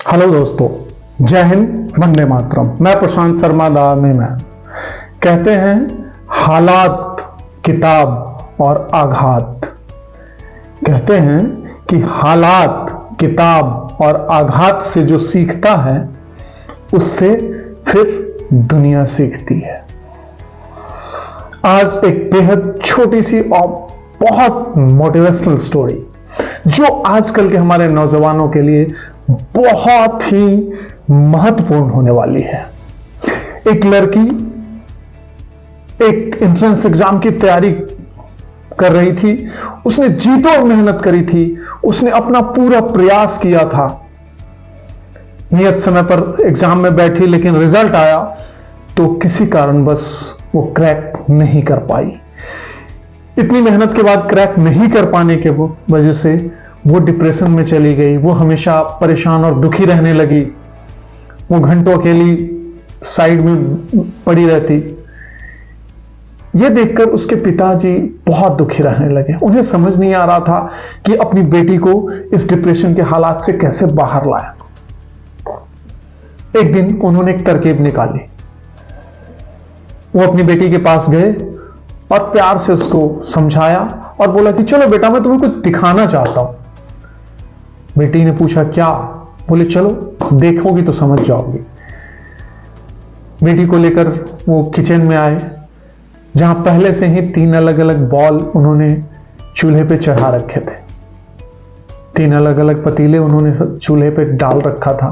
Hello दोस्तों, जय हिंद, वंदे मातरम। मैं प्रशांत शर्मा दा में मैं कहते हैं हालात, किताब और आघात। कहते हैं कि हालात, किताब और आघात से जो सीखता है उससे फिर दुनिया सीखती है। आज एक बेहद छोटी सी और बहुत मोटिवेशनल स्टोरी जो आजकल के हमारे नौजवानों के लिए बहुत ही महत्वपूर्ण होने वाली है। एक लड़की एक एंट्रेंस एग्जाम की तैयारी कर रही थी। उसने जी तोड़ मेहनत करी थी। उसने अपना पूरा प्रयास किया था। नियत समय पर एग्जाम में बैठी, लेकिन रिजल्ट आया तो किसी कारणवश वो क्रैक नहीं कर पाई। इतनी मेहनत के बाद क्रैक नहीं कर पाने के वजह से वो डिप्रेशन में चली गई। वो हमेशा परेशान और दुखी रहने लगी। वो घंटों अकेली साइड में पड़ी रहती। ये देखकर उसके पिताजी बहुत दुखी रहने लगे। उन्हें समझ नहीं आ रहा था कि अपनी बेटी को इस डिप्रेशन के हालात से कैसे बाहर लाया। एक दिन उन्होंने एक तरकीब निकाली। वो अपनी बेटी के पास गए और प्यार से उसको समझाया और बोला कि चलो बेटा, मैं तुम्हें कुछ दिखाना चाहता हूं। बेटी ने पूछा क्या? बोले चलो, देखोगी तो समझ जाओगी। बेटी को लेकर वो किचन में आए, जहां पहले से ही 3 अलग अलग बॉल उन्होंने चूल्हे पे चढ़ा रखे थे। 3 अलग अलग पतीले उन्होंने चूल्हे पे डाल रखा था।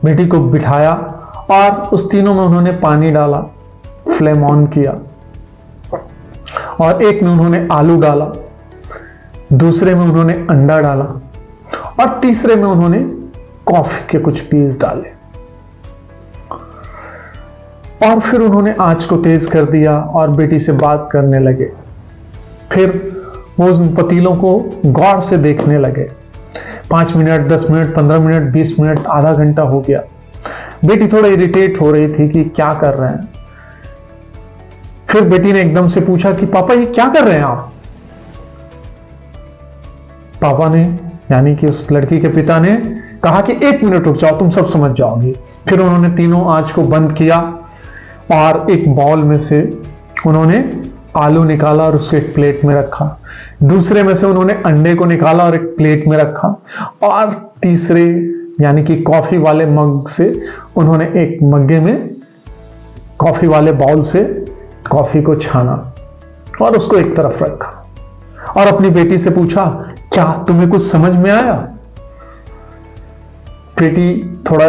बेटी को बिठाया और उस तीनों में उन्होंने पानी डाला, फ्लेम ऑन किया और एक में उन्होंने आलू डाला, दूसरे में उन्होंने अंडा डाला और तीसरे में उन्होंने कॉफी के कुछ पीस डाले। और फिर उन्होंने आंच को तेज कर दिया और बेटी से बात करने लगे। फिर वो उन पतीलों को गौर से देखने लगे। 5 मिनट, 10 मिनट, 15 मिनट, 20 मिनट, आधा घंटा हो गया। बेटी थोड़ा इरिटेट हो रही थी कि क्या कर रहे हैं। फिर बेटी ने एकदम से पूछा कि पापा ये क्या कर रहे हैं आप? पापा ने, यानी कि उस लड़की के पिता ने कहा कि 1 मिनट रुक जाओ, तुम सब समझ जाओगी। फिर उन्होंने तीनों आंच को बंद किया और एक बाउल में से उन्होंने आलू निकाला और उसको एक प्लेट में रखा। दूसरे में से उन्होंने अंडे को निकाला और एक प्लेट में रखा और तीसरे यानी कि कॉफी वाले मग से उन्होंने एक मग्गे में कॉफी वाले बाउल से कॉफी को छाना और उसको एक तरफ रखा और अपनी बेटी से पूछा क्या तुम्हें कुछ समझ में आया? बेटी थोड़ा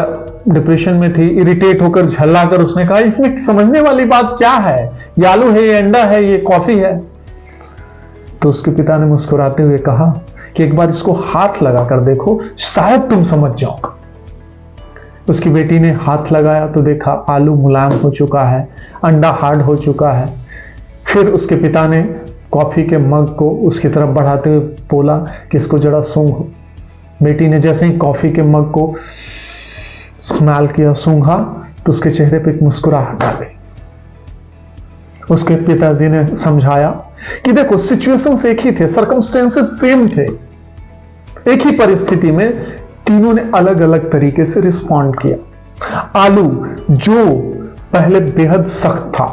डिप्रेशन में थी, इरिटेट होकर झल्लाकर उसने कहा इसमें समझने वाली बात क्या है? ये आलू है, ये अंडा है, ये कॉफी है। तो उसके पिता ने मुस्कुराते हुए कहा कि एक बार इसको हाथ लगाकर देखो, शायद तुम समझ जाओ। उसकी बेटी ने हाथ लगाया तो देखा आलू मुलायम हो चुका है, अंडा हार्ड हो चुका है। फिर उसके पिता ने कॉफी के मग को उसकी तरफ बढ़ाते हुए बोला कि इसको जरा सूंघो। बेटी ने जैसे ही कॉफी के मग को स्मेल किया, सूंघा, तो उसके चेहरे पे एक मुस्कुराहट आ गई। उसके पिताजी ने समझाया कि देखो सिचुएशंस एक ही थे, सर्कमस्टेंसेस सेम थे। एक ही परिस्थिति में तीनों ने अलग अलग तरीके से रिस्पॉन्ड किया। आलू जो पहले बेहद सख्त था,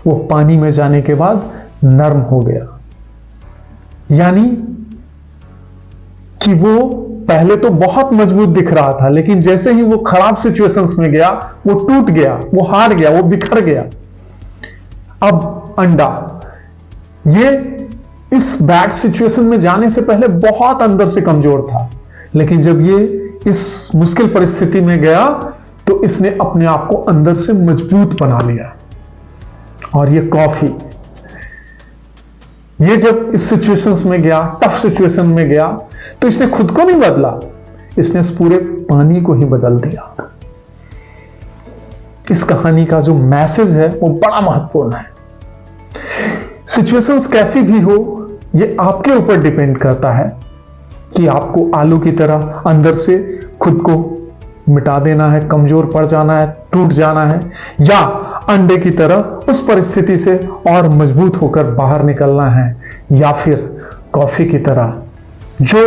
वो पानी में जाने के बाद नरम हो गया। यानी कि वो पहले तो बहुत मजबूत दिख रहा था, लेकिन जैसे ही वो खराब सिचुएशंस में गया, वो टूट गया, वो हार गया, वो बिखर गया। अब अंडा, ये इस बैड सिचुएशन में जाने से पहले बहुत अंदर से कमजोर था, लेकिन जब ये इस मुश्किल परिस्थिति में गया तो इसने अपने आप को अंदर से मजबूत बना लिया। और ये कॉफी, ये जब इस सिचुएशंस में गया, टफ सिचुएशन में गया, तो इसने खुद को नहीं बदला, इसने इस पूरे पानी को ही बदल दिया। इस कहानी का जो मैसेज है वो बड़ा महत्वपूर्ण है। सिचुएशंस कैसी भी हो, ये आपके ऊपर डिपेंड करता है कि आपको आलू की तरह अंदर से खुद को मिटा देना है, कमजोर पड़ जाना है, टूट जाना है, या अंडे की तरह उस परिस्थिति से और मजबूत होकर बाहर निकलना है, या फिर कॉफी की तरह जो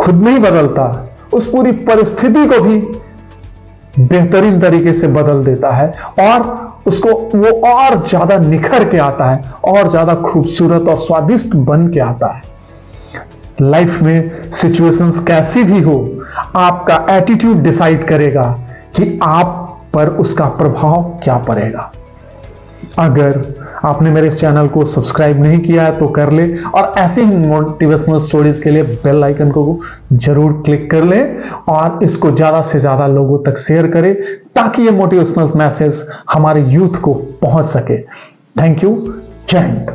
खुद नहीं बदलता, उस पूरी परिस्थिति को भी बेहतरीन तरीके से बदल देता है और उसको वो और ज्यादा निखर के आता है, और ज्यादा खूबसूरत और स्वादिष्ट बन के आता है। लाइफ में सिचुएशंस कैसी भी हो, आपका एटीट्यूड डिसाइड करेगा कि आप पर उसका प्रभाव क्या पड़ेगा। अगर आपने मेरे इस चैनल को सब्सक्राइब नहीं किया है तो कर ले, और ऐसे ही मोटिवेशनल स्टोरीज के लिए बेल आइकन को जरूर क्लिक कर ले और इसको ज्यादा से ज्यादा लोगों तक शेयर करें ताकि ये मोटिवेशनल मैसेज हमारे यूथ को पहुंच सके। Thank you. जय हिंद।